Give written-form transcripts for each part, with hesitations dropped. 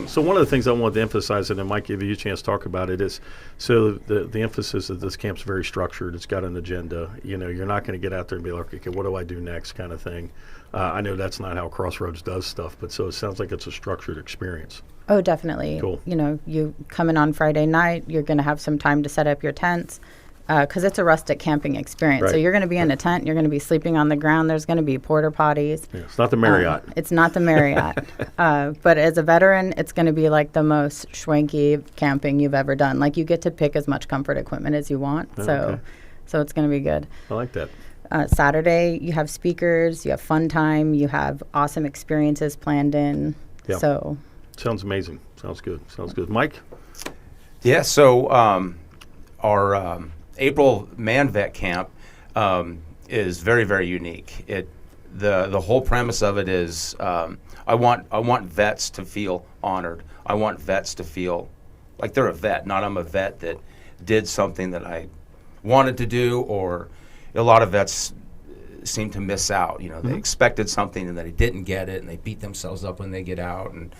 So one of the things I want to emphasize, and it might give you a chance to talk about it, is so the emphasis of this camp's very structured. It's got an agenda. You know, you're not going to get out there and be like, okay, what do I do next kind of thing. I know that's not how Crossroads does stuff, but so it sounds like it's a structured experience. Oh, definitely. Cool. You know, you come in on Friday night, you're going to have some time to set up your tents because it's a rustic camping experience. Right. So you're going to be in a tent, you're going to be sleeping on the ground. There's going to be porta potties. Yeah, it's not the Marriott. It's not the Marriott. But as a veteran, it's going to be like the most schwanky camping you've ever done. Like you get to pick as much comfort equipment as you want. Okay. So it's going to be good. I like that. Saturday, you have speakers, you have fun time, you have awesome experiences planned in. Yeah. So Sounds amazing. Sounds good. Mike? Yeah, so our April Man Vet Camp is very, very unique. The whole premise of it is I want vets to feel honored. I want vets to feel like they're a vet, not I'm a vet that did something that I wanted to do, or a lot of vets seem to miss out. You know, they expected something and then they didn't get it, and they beat themselves up when they get out. And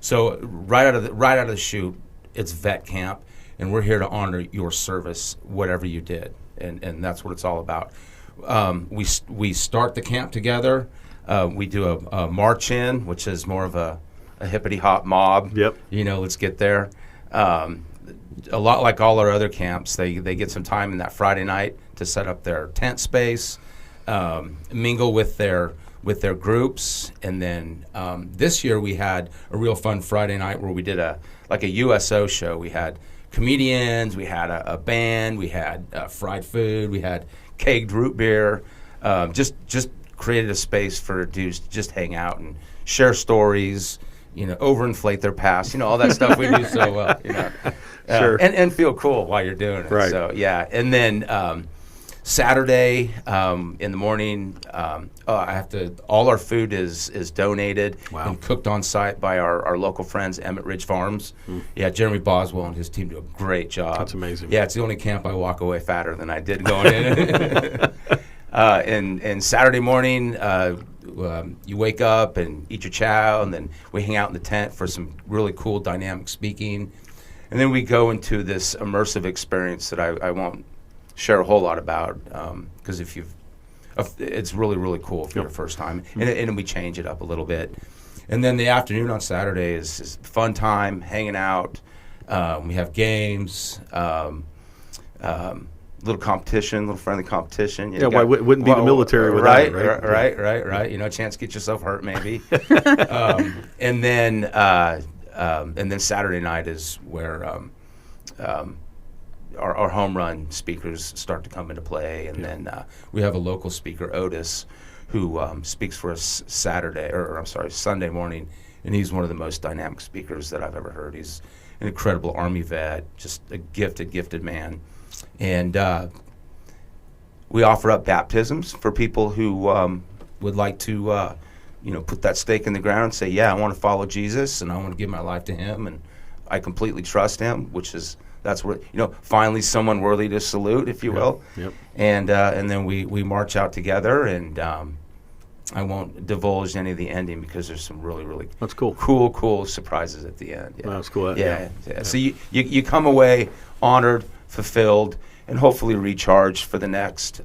so right out of the chute, it's vet camp, and we're here to honor your service, whatever you did, and that's what it's all about. We start the camp together. We do a march in, which is more of a hippity hop mob. Yep. You know, let's get there. A lot like all our other camps, they get some time in that Friday night to set up their tent space, mingle with their groups, and then this year we had a real fun Friday night where we did a USO show. We had comedians, we had a band, we had fried food, we had kegged root beer. Just created a space for dudes to just hang out and share stories. You know, overinflate their past. You know, all that stuff we do so well. You know, Sure. and feel cool while you're doing it. Right. So yeah, and then Saturday in the morning, all our food is donated and cooked on site by our local friends, Emmett Ridge Farms. Yeah, Jeremy Boswell and his team do a great job. That's amazing. Yeah, it's the only camp I walk away fatter than I did going in. And Saturday morning, you wake up and eat your chow, and then we hang out in the tent for some really cool dynamic speaking. And then we go into this immersive experience that I won't share a whole lot about, because it's really, really cool for your first time. And we change it up a little bit. And then the afternoon on Saturday is fun time, hanging out. We have games, little competition, little friendly competition. Why wouldn't be the military without it, right? Right. You know, a chance to get yourself hurt, maybe. And then Saturday night is where our home run speakers start to come into play, and then we have a local speaker, Otis, who speaks for us Sunday morning, and he's one of the most dynamic speakers that I've ever heard. He's an incredible Army vet, just a gifted man. And we offer up baptisms for people who would like to, put that stake in the ground and say, yeah, I want to follow Jesus and I want to give my life to him and I completely trust him, that's where, finally someone worthy to salute, if you will. Yep. And then we march out together, and I won't divulge any of the ending because there's some really, really that's cool. cool surprises at the end. Yeah. That's cool. Yeah. So you come away honored, fulfilled, and hopefully recharged for the next.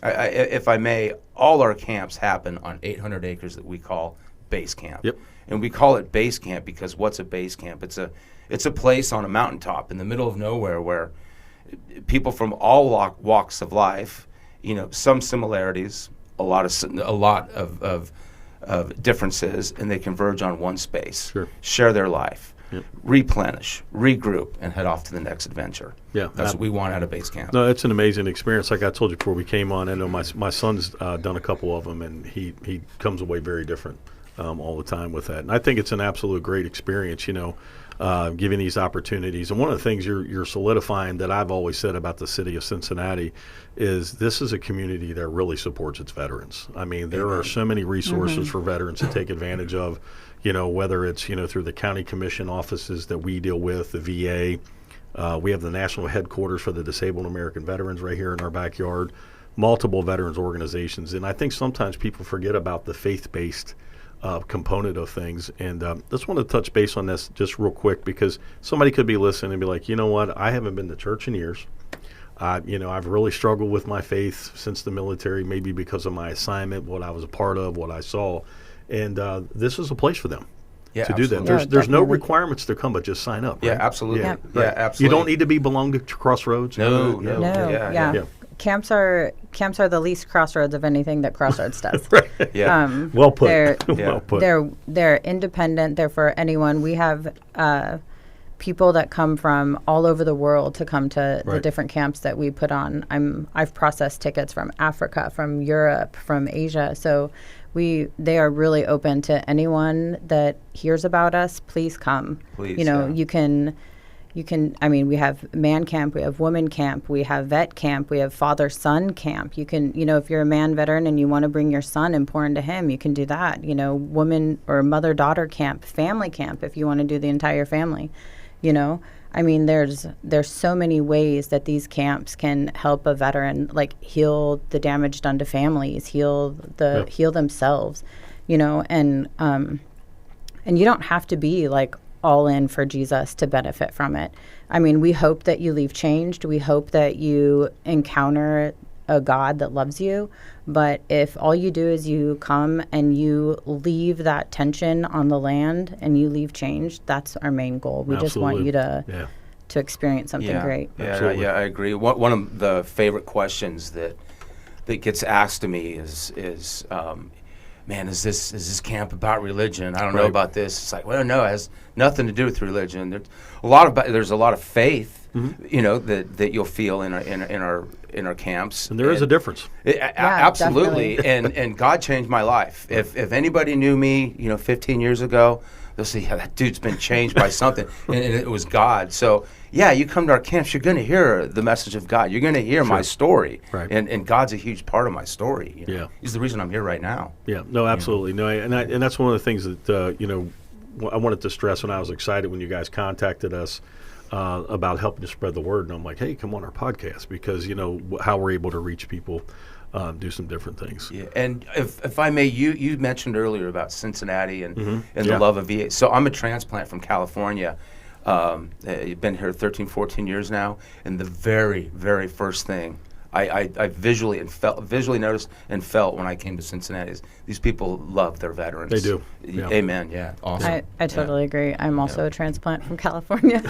If I may, all our camps happen on 800 acres that we call base camp. Yep. And we call it base camp because what's a base camp? It's a place on a mountaintop in the middle of nowhere where people from all walks of life, some similarities, a lot of differences, and they converge on one space. Sure. Share their life. Yep. Replenish, regroup, and head off to the next adventure. Yeah, that's what we want out of base camp. No, it's an amazing experience. Like I told you before we came on, I know my son's done a couple of them, and he comes away very different all the time with that. And I think it's an absolute great experience, giving these opportunities. And one of the things you're solidifying that I've always said about the city of Cincinnati is this is a community that really supports its veterans. I mean, there are so many resources for veterans to take advantage of. Whether it's, through the county commission offices that we deal with, the VA. We have the national headquarters for the disabled American veterans right here in our backyard, multiple veterans organizations. And I think sometimes people forget about the faith-based component of things. And just want to touch base on this just real quick, because somebody could be listening and be like, you know what, I haven't been to church in years. I've really struggled with my faith since the military, maybe because of my assignment, what I was a part of, what I saw. And this is a place for them to do that. There's no requirements to come, but just sign up. Yeah, right? absolutely. Yeah, Yeah, right. absolutely. You don't need to be belong to Crossroads. No. Yeah. Camps are the least Crossroads of anything that Crossroads does. Right. Yeah. Well put. They're, Well put. They're independent. They're for anyone. We have people that come from all over the world to come to the different camps that we put on. I've processed tickets from Africa, from Europe, from Asia. So they are really open to anyone that hears about us. Please come. Please, You can, we have man camp, we have woman camp, we have vet camp, we have father-son camp. You can, if you're a man veteran and you want to bring your son and pour into him, you can do that. Woman or mother-daughter camp, family camp, if you want to do the entire family. There's so many ways that these camps can help a veteran, like heal the damage done to families, heal themselves, and you don't have to be like all in for Jesus to benefit from it. We hope that you leave changed. We hope that you encounter a God that loves you. But if all you do is you come and you leave that tension on the land and you leave changed, that's our main goal. We just want you to experience something great. Yeah, I agree. One of the favorite questions that gets asked to me is man, is this camp about religion? I don't know about this. It's like, well, no, it has nothing to do with religion. There's a lot of faith, that you'll feel in our camps. And there is a difference. Absolutely. and God changed my life. If anybody knew me, 15 years ago, they'll say, yeah, that dude's been changed by something, and it was God. So, yeah, you come to our camps, you're going to hear the message of God. You're going to hear my story, and God's a huge part of my story. He's the reason I'm here right now. Yeah, no, absolutely. No, and that's one of the things that I wanted to stress when I was excited when you guys contacted us about helping to spread the word. And I'm like, hey, come on our podcast, because how we're able to reach people. Do some different things. Yeah, and if I may, you mentioned earlier about Cincinnati and the love of VA. So I'm a transplant from California. I've been here 13, 14 years now, and the very, very first thing I visually noticed and felt when I came to Cincinnati is these people love their veterans. They do. Yeah. Amen. Yeah. Awesome. I totally agree. I'm also a transplant from California.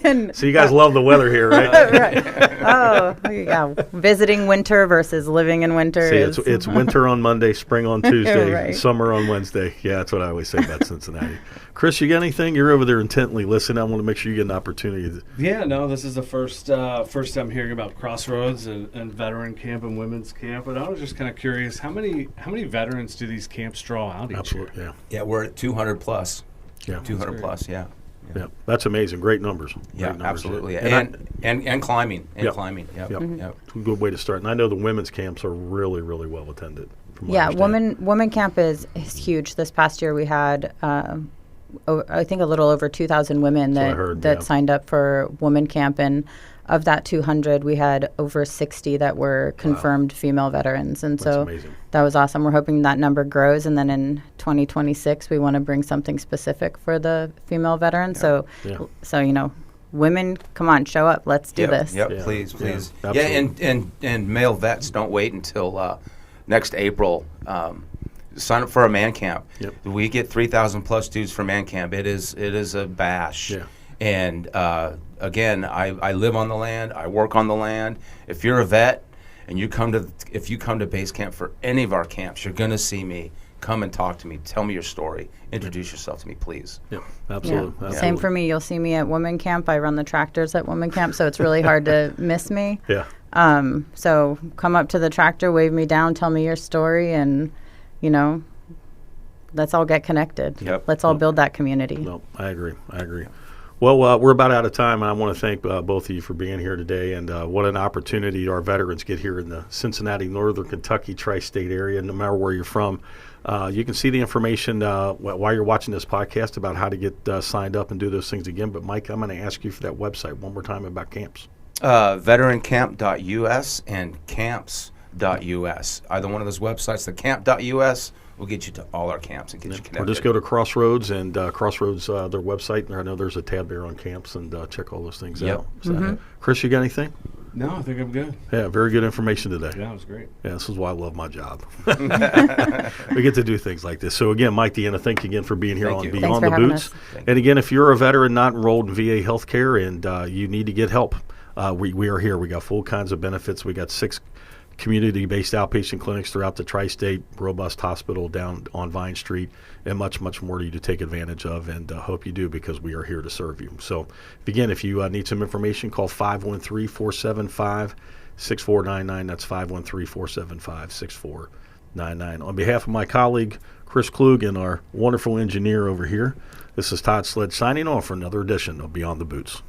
and so you guys love the weather here, right? Right. Oh, yeah. Visiting winter versus living in winter. See, it's winter on Monday, spring on Tuesday, summer on Wednesday. Yeah, that's what I always say about Cincinnati. Chris, you got anything? You're over there intently listening. I want to make sure you get an opportunity. Yeah, no, this is the first time hearing about Crossroads and veteran camp and women's camp. And I was just kind of curious, how many veterans do these camps draw out each year? Yeah. Yeah, we're at 200 plus. Yeah. 200 plus, yeah. Yeah, that's amazing. Great numbers. Yeah, Great numbers. absolutely. And climbing. Climbing. Yep. Yep. Good way to start. And I know the women's camps are really, really well attended. Yeah, women camp is huge. This past year we had I think a little over 2,000 women that signed up for women camp, and of that 200, we had over 60 that were confirmed female veterans, and that's amazing. That was awesome. We're hoping that number grows, and then in 2026, we want to bring something specific for the female veterans. So women, come on, show up. Let's do this. Yep, yeah. Please. Yeah, and male vets, don't wait until next April. Sign up for a man camp. Yep. We get 3,000 plus dudes for man camp. It is a bash. Yeah. And again, I live on the land. I work on the land. If you're a vet and you come to base camp for any of our camps, you're gonna see me. Come and talk to me. Tell me your story. Introduce yourself to me, please. Yeah, absolutely. Yeah. Same for me. You'll see me at women camp. I run the tractors at women camp, so it's really hard to miss me. Yeah. So come up to the tractor, wave me down, tell me your story, and let's all get connected. Yep. Let's all build that community. No, I agree. Well, we're about out of time, and I want to thank both of you for being here today. And what an opportunity our veterans get here in the Cincinnati, Northern Kentucky tri-state area, no matter where you're from. You can see the information while you're watching this podcast about how to get signed up and do those things again. But, Mike, I'm going to ask you for that website one more time about camps. Veterancamp.us and camps camp.us. Either one of those websites, the camp.us, will get you to all our camps and get you connected. Or just go to Crossroads and Crossroads, their website. And I know there's a tab there on camps, and check all those things Yep. out. So, Chris, you got anything? No, I think I'm good. Yeah, very good information today. Yeah, it was great. Yeah, this is why I love my job. We get to do things like this. So again, Mike, Deanna, thank you again for being here Thank on you. Thanks Beyond for the having Boots. us. And again, if you're a veteran not enrolled in VA healthcare and you need to get help, we are here. We got full kinds of benefits. We got 6 community-based outpatient clinics throughout the tri-state, robust hospital down on Vine Street, and much, much more to you to take advantage of, and hope you do, because we are here to serve you. So, again, if you need some information, call 513-475-6499. That's 513-475-6499. On behalf of my colleague, Chris Klug, and our wonderful engineer over here, this is Todd Sledge signing off for another edition of Beyond the Boots.